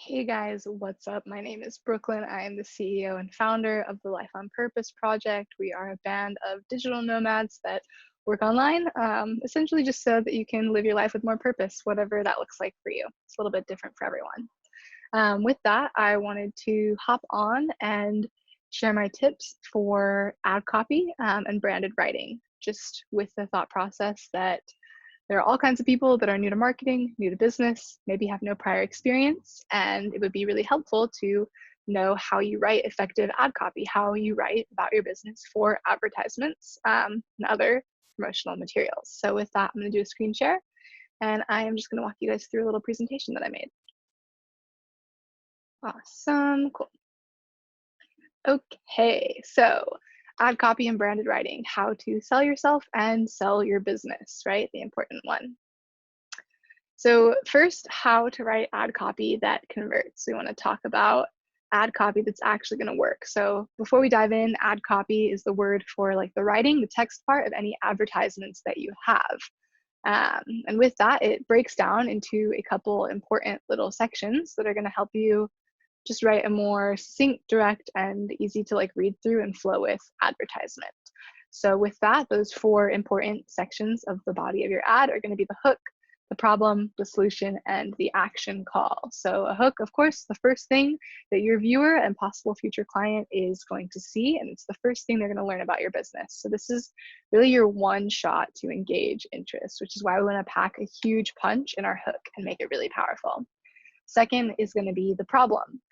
Hey guys, what's up? My name is Brooklyn. I am the CEO and founder of the Life on Purpose project. We are a band of digital nomads that work online, essentially just so that you can live your life with more purpose, whatever that looks like for you. It's a little bit different for everyone. With that, I wanted to hop on and share my tips for ad copy and branded writing, just with the thought process that there are all kinds of people that are new to marketing, new to business, maybe have no prior experience, and it would be really helpful to know how you write effective ad copy, how you write about your business for advertisements and other promotional materials. So with that, I'm going to do a screen share, and I am just going to walk you guys through a little presentation that I made. Awesome, cool. Okay, so ad copy and branded writing, how to sell yourself and sell your business, right? The important one. So first, how to write ad copy that converts. We want to talk about ad copy that's actually going to work. So before we dive in, ad copy is the word for like the writing, the text part of any advertisements that you have. And with that, it breaks down into a couple important little sections that are going to help you just write a more succinct, direct, and easy to like read through and flow with advertisement. So with that, those four important sections of the body of your ad are going to be the hook, the problem, the solution, and the action call. So a hook, of course, the first thing that your viewer and possible future client is going to see, and it's the first thing they're going to learn about your business. So this is really your one shot to engage interest, which is why we want to pack a huge punch in our hook and make it really powerful. Second is going to be the problem.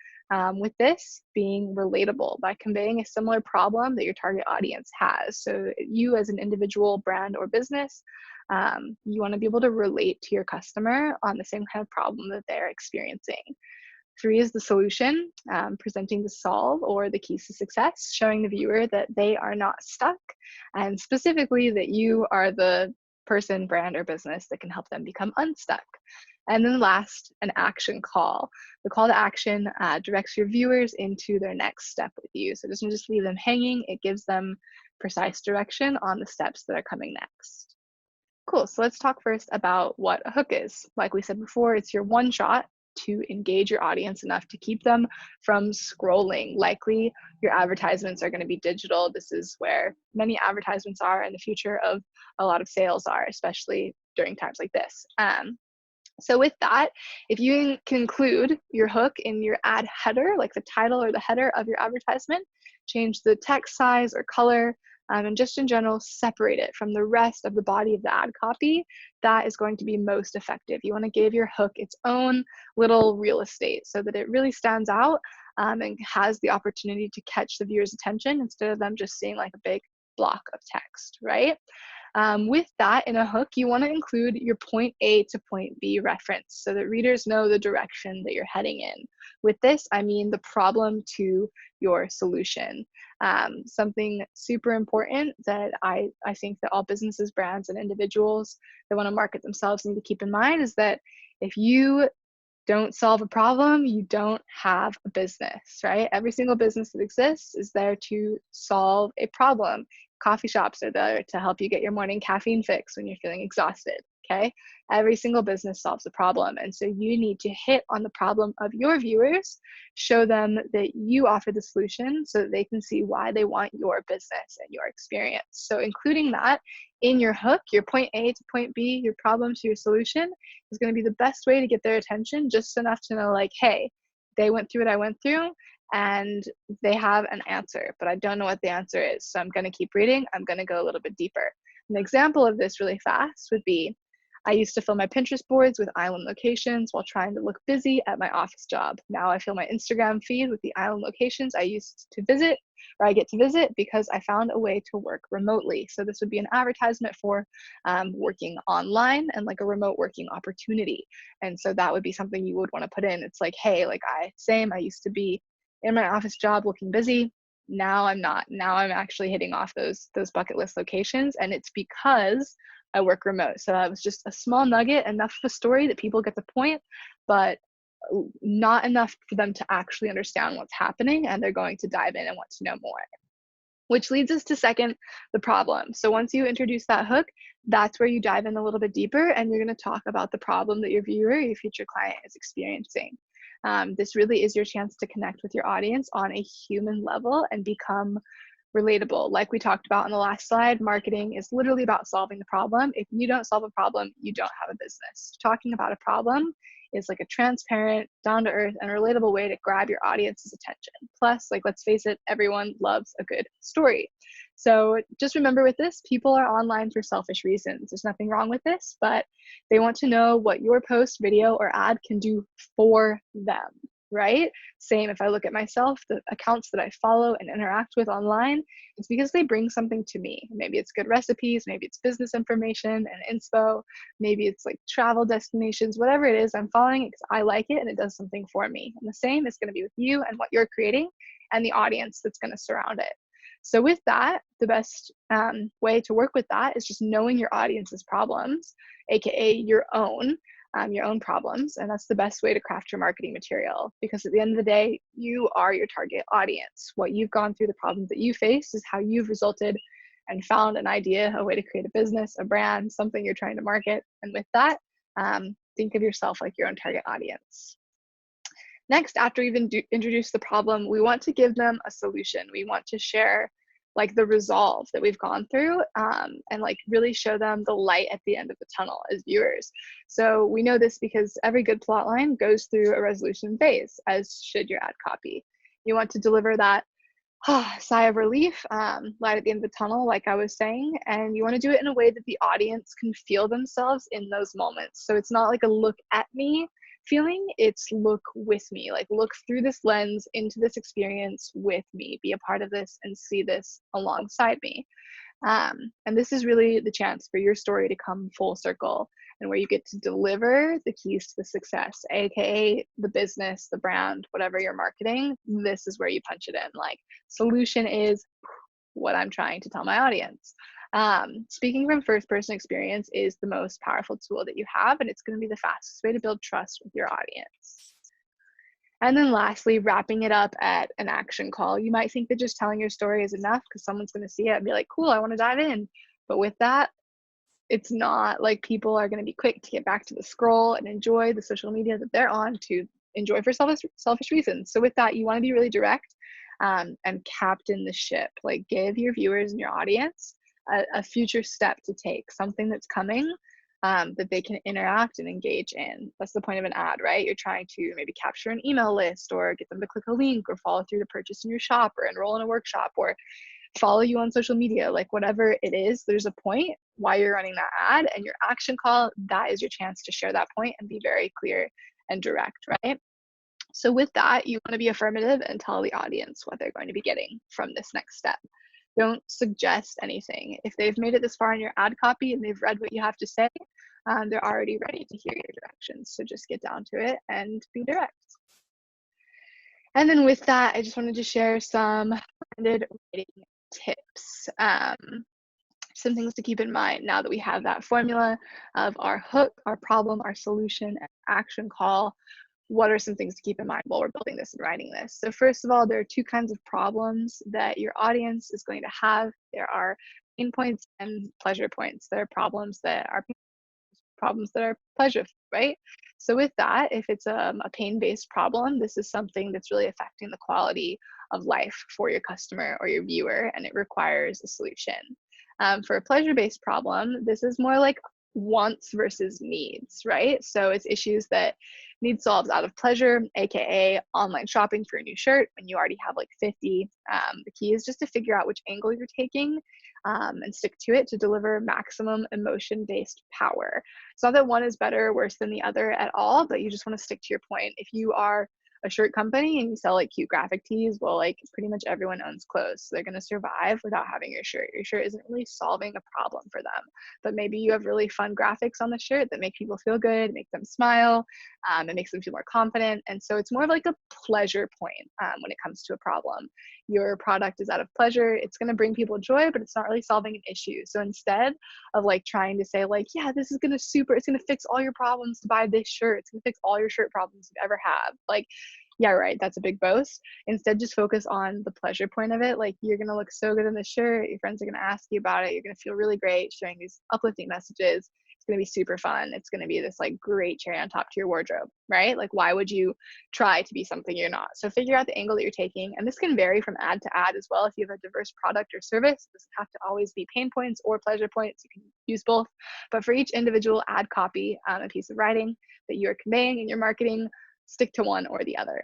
With this being relatable by conveying a similar problem that your target audience has. So you as an individual brand or business, you want to be able to relate to your customer on the same kind of problem that they're experiencing. Three is the solution, presenting the solve or the keys to success, showing the viewer that they are not stuck, and specifically that you are the person, brand, or business that can help them become unstuck. And then last, an action call. The call to action directs your viewers into their next step with you. So it doesn't just leave them hanging, it gives them precise direction on the steps that are coming next. Cool, so let's talk first about what a hook is. Like we said before, it's your one shot to engage your audience enough to keep them from scrolling. Likely your advertisements are going to be digital. This is where many advertisements are and the future of a lot of sales are, especially during times like this. So with that, if you can include your hook in your ad header, like the title or the header of your advertisement, change the text size or color, and just in general, separate it from the rest of the body of the ad copy, that is going to be most effective. You want to give your hook its own little real estate so that it really stands out and has the opportunity to catch the viewer's attention instead of them just seeing like a big block of text, right? With that, in a hook, you want to include your point A to point B reference so that readers know the direction that you're heading in. With this, I mean the problem to your solution. Something super important that I think that all businesses, brands, and individuals that want to market themselves need to keep in mind is that if you don't solve a problem, you don't have a business, right? Every single business that exists is there to solve a problem. Coffee shops are there to help you get your morning caffeine fix when you're feeling exhausted, okay? Every single business solves a problem. And so you need to hit on the problem of your viewers, show them that you offer the solution so that they can see why they want your business and your experience. So including that in your hook, your point A to point B, your problem to your solution, is going to be the best way to get their attention, just enough to know like, hey, they went through what I went through and they have an answer, but I don't know what the answer is. So I'm going to keep reading. I'm going to go a little bit deeper. An example of this really fast would be, I used to fill my Pinterest boards with island locations while trying to look busy at my office job. Now I fill my Instagram feed with the island locations I used to visit, or I get to visit because I found a way to work remotely. So this would be an advertisement for working online and like a remote working opportunity. And so that would be something you would want to put in. It's like, hey, like I used to be in my office job looking busy. Now I'm not. Now I'm actually hitting off those bucket list locations, and it's because I work remote. So that was just a small nugget, enough of a story that people get the point, but not enough for them to actually understand what's happening, and they're going to dive in and want to know more. Which leads us to second, the problem. So once you introduce that hook, that's where you dive in a little bit deeper, and you're going to talk about the problem that your viewer, your future client, is experiencing. This really is your chance to connect with your audience on a human level and become relatable. Like we talked about in the last slide, marketing is literally about solving the problem. If you don't solve a problem, you don't have a business. Talking about a problem is like a transparent, down to earth, and relatable way to grab your audience's attention. Plus, like, let's face it, everyone loves a good story. So just remember with this, people are online for selfish reasons. There's nothing wrong with this, but they want to know what your post, video, or ad can do for them, right? Same if I look at myself, the accounts that I follow and interact with online, it's because they bring something to me. Maybe it's good recipes, maybe it's business information and inspo, maybe it's like travel destinations, whatever it is, I'm following it because I like it and it does something for me. And the same is going to be with you and what you're creating and the audience that's going to surround it. So with that, the best way to work with that is just knowing your audience's problems, aka your own problems. And that's the best way to craft your marketing material, because at the end of the day, you are your target audience. What you've gone through, the problems that you faced, is how you've resulted and found an idea, a way to create a business, a brand, something you're trying to market. And with that, think of yourself like your own target audience. Next, after we've introduced the problem, we want to give them a solution. We want to share like the resolve that we've gone through, and like really show them the light at the end of the tunnel as viewers. So we know this because every good plot line goes through a resolution phase, as should your ad copy. You want to deliver that sigh of relief, light at the end of the tunnel, like I was saying, and you want to do it in a way that the audience can feel themselves in those moments. So it's not like a look at me feeling, it's look with me, like look through this lens into this experience with me, be a part of this and see this alongside me. And this is really the chance for your story to come full circle and where you get to deliver the keys to the success, aka the business, the brand, whatever you're marketing. This is where you punch it in. Like, solution is what I'm trying to tell my audience. Speaking from first person experience is the most powerful tool that you have, and it's going to be the fastest way to build trust with your audience. And then lastly, wrapping it up at an action call. You might think that just telling your story is enough because someone's going to see it and be like, cool, I want to dive in. But with that, it's not. Like, people are going to be quick to get back to the scroll and enjoy the social media that they're on to enjoy for selfish reasons. So with that, you want to be really direct, and captain the ship. Like, give your viewers and your audience a future step to take, something that's coming, that they can interact and engage in. That's the point of an ad, right? You're trying to maybe capture an email list or get them to click a link or follow through to purchase in your shop or enroll in a workshop or follow you on social media. Like, whatever it is, there's a point why you're running that ad, and your action call, that is your chance to share that point and be very clear and direct, right? So with that, you want to be affirmative and tell the audience what they're going to be getting from this next step. Don't suggest anything. If they've made it this far in your ad copy and they've read what you have to say, they're already ready to hear your directions. So just get down to it and be direct. And then with that, I just wanted to share some branded writing tips. Some things to keep in mind now that we have that formula of our hook, our problem, our solution, and action call. What are some things to keep in mind while we're building this and writing this? So first of all, there are two kinds of problems that your audience is going to have. There are pain points and pleasure points. There are problems that are pleasure, right? So with that, if it's a pain-based problem, this is something that's really affecting the quality of life for your customer or your viewer, and it requires a solution. For a pleasure-based problem, this is more like wants versus needs, right? So it's issues that need solved out of pleasure, aka online shopping for a new shirt when you already have like 50. The key is just to figure out which angle you're taking, and stick to it to deliver maximum emotion-based power. It's not that one is better or worse than the other at all, but you just want to stick to your point. If you are a shirt company and you sell like cute graphic tees, well, like pretty much everyone owns clothes, so they're going to survive without having your shirt. Your shirt isn't really solving a problem for them, but maybe you have really fun graphics on the shirt that make people feel good, make them smile, it makes them feel more confident. And so it's more of like a pleasure point when it comes to a problem. Your product is out of pleasure, it's going to bring people joy, but it's not really solving an issue. So instead of like trying to say like, yeah, this is going to it's going to fix all your problems to buy this shirt, it's going to fix all your shirt problems you ever have, like, yeah, right, that's a big boast. Instead, just focus on the pleasure point of it. Like, you're going to look so good in this shirt, your friends are going to ask you about it, you're going to feel really great sharing these uplifting messages. It's going to be super fun. It's going to be this like great cherry on top to your wardrobe, right? Like, why would you try to be something you're not? So figure out the angle that you're taking. And this can vary from ad to ad as well. If you have a diverse product or service, it doesn't have to always be pain points or pleasure points. You can use both. But for each individual ad copy, a piece of writing that you're conveying in your marketing, stick to one or the other.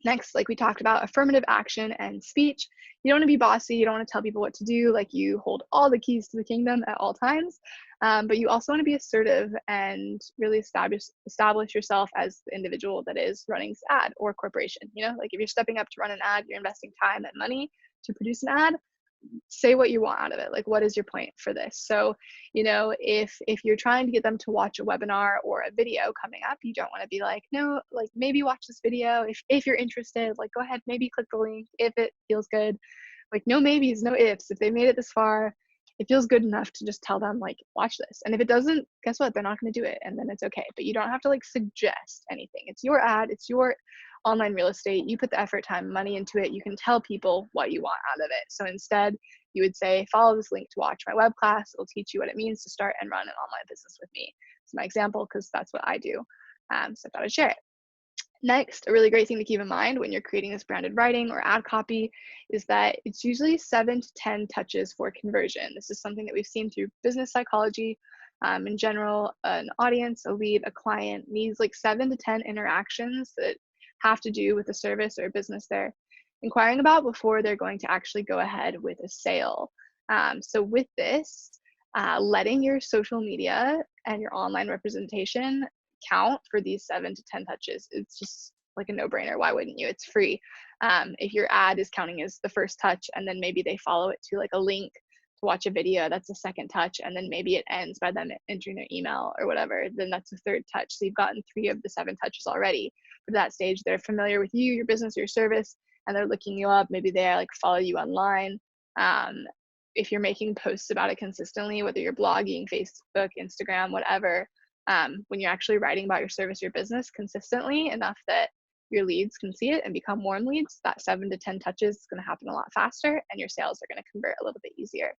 Next, like we talked about, affirmative action and speech. You don't want to be bossy. You don't want to tell people what to do. Like, you hold all the keys to the kingdom at all times. But you also want to be assertive and really establish yourself as the individual that is running this ad or corporation. You know, like if you're stepping up to run an ad, you're investing time and money to produce an ad. Say what you want out of it. Like, what is your point for this? So, you know, if you're trying to get them to watch a webinar or a video coming up, you don't want to be like, no, like maybe watch this video if you're interested, like go ahead, maybe click the link if it feels good. Like, no maybes, no ifs. If they made it this far, it feels good enough to just tell them like, watch this. And if it doesn't, guess what? They're not going to do it, and then it's okay. But you don't have to like suggest anything. It's your ad, it's your online real estate. You put the effort, time, money into it. You can tell people what you want out of it. So instead, you would say, follow this link to watch my web class. It'll teach you what it means to start and run an online business with me. It's my example because that's what I do. So I thought I'd share it. Next, a really great thing to keep in mind when you're creating this branded writing or ad copy is that it's usually 7 to 10 touches for conversion. This is something that we've seen through business psychology. In general, an audience, a lead, a client needs like 7 to 10 interactions that have to do with the service or business they're inquiring about before they're going to actually go ahead with a sale. So with this, letting your social media and your online representation count for these 7 to 10 touches, it's just like a no-brainer. Why wouldn't you? It's free. If your ad is counting as the first touch, and then maybe they follow it to like a link to watch a video, that's the second touch, and then maybe it ends by them entering their email or whatever, then that's the third touch. So you've gotten 3 of the 7 touches already. But at that stage, they're familiar with you, your business, your service, and they're looking you up. Maybe they like follow you online. If you're making posts about it consistently, whether you're blogging, Facebook, Instagram, whatever, when you're actually writing about your service, your business consistently enough that your leads can see it and become warm leads, that 7 to 10 touches is going to happen a lot faster, and your sales are going to convert a little bit easier.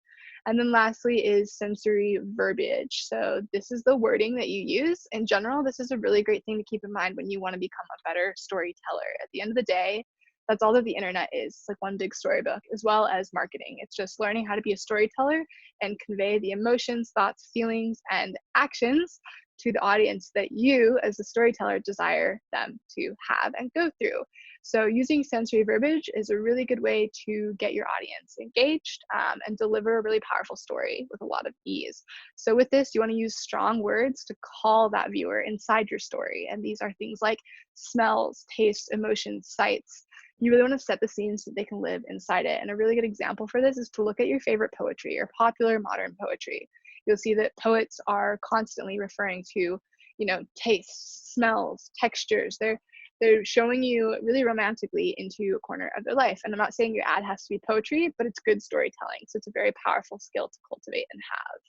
And then lastly is sensory verbiage. So this is the wording that you use. In general, this is a really great thing to keep in mind when you want to become a better storyteller. At the end of the day, that's all that the internet is. It's like one big storybook, as well as marketing. It's just learning how to be a storyteller and convey the emotions, thoughts, feelings, and actions to the audience that you as a storyteller desire them to have and go through. So using sensory verbiage is a really good way to get your audience engaged and deliver a really powerful story with a lot of ease. So with this, you want to use strong words to call that viewer inside your story. And these are things like smells, tastes, emotions, sights. You really want to set the scene so they can live inside it. And a really good example for this is to look at your favorite poetry or popular modern poetry. You'll see that poets are constantly referring to, you know, tastes, smells, textures. They're showing you really romantically into a corner of their life. And I'm not saying your ad has to be poetry, but it's good storytelling. So it's a very powerful skill to cultivate and have.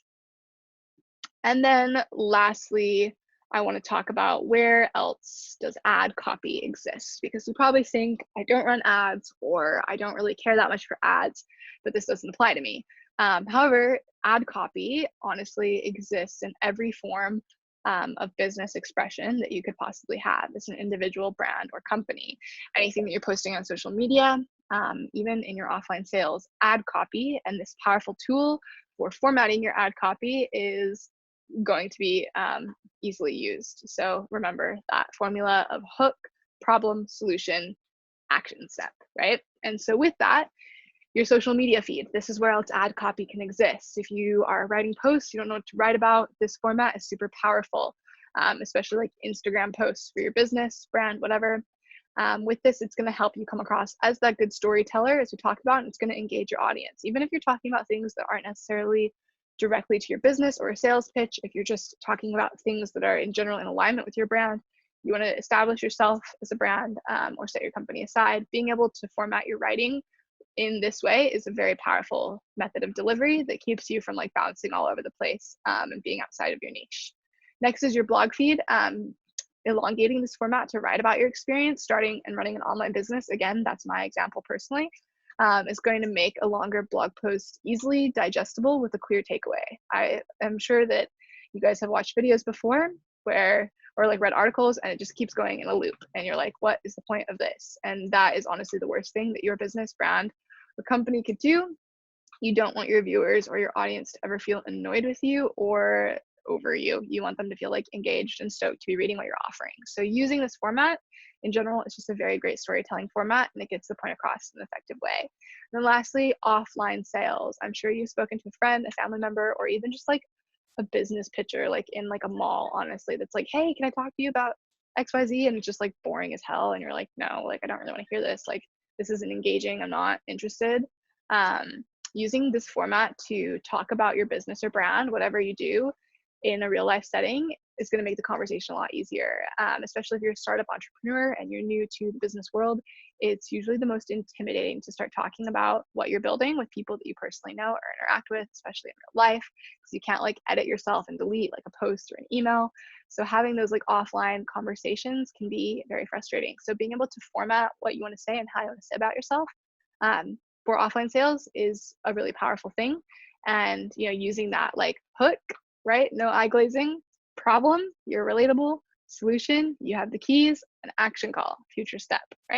And then lastly, I want to talk about where else does ad copy exist, because we probably think I don't run ads or I don't really care that much for ads, but this doesn't apply to me. However, ad copy honestly exists in every form of business expression that you could possibly have as an individual brand or company. Anything that you're posting on social media, even in your offline sales, ad copy and this powerful tool for formatting your ad copy is going to be easily used. So remember that formula of hook, problem, solution, action step, right? And so with that, your social media feed, this is where else ad copy can exist. If you are writing posts, you don't know what to write about, this format is super powerful, especially like Instagram posts for your business, brand, whatever. With this, it's going to help you come across as that good storyteller, as we talked about, and it's going to engage your audience. Even if you're talking about things that aren't necessarily directly to your business or a sales pitch, if you're just talking about things that are in general in alignment with your brand, you want to establish yourself as a brand or set your company aside. Being able to format your writing in this way is a very powerful method of delivery that keeps you from like bouncing all over the place and being outside of your niche. Next is your blog feed. Elongating this format to write about your experience starting and running an online business. Again, that's my example personally. Is going to make a longer blog post easily digestible with a clear takeaway. I am sure that you guys have watched videos before where, or like read articles, and it just keeps going in a loop. And you're like, what is the point of this? And that is honestly the worst thing that your business, brand, or company could do. You don't want your viewers or your audience to ever feel annoyed with you or over you. You want them to feel like engaged and stoked to be reading what you're offering. So using this format in general, it's just a very great storytelling format, and it gets the point across in an effective way. And then lastly, offline sales. I'm sure you've spoken to a friend, a family member, or even just like a business pitcher, like in like a mall, honestly, that's like, hey, can I talk to you about XYZ? And it's just like boring as hell. And you're like, no, like, I don't really want to hear this. Like, this isn't engaging. I'm not interested. Using this format to talk about your business or brand, whatever you do, in a real life setting is going to make the conversation a lot easier, especially if you're a startup entrepreneur and you're new to the business world. It's usually the most intimidating to start talking about what you're building with people that you personally know or interact with, especially in real life, because you can't like edit yourself and delete like a post or an email. So having those like offline conversations can be very frustrating. So being able to format what you want to say and how you want to say about yourself for offline sales is a really powerful thing. And using that like hook, right? No eye glazing. Problem, you're relatable. Solution, you have the keys. An action call, future step, right?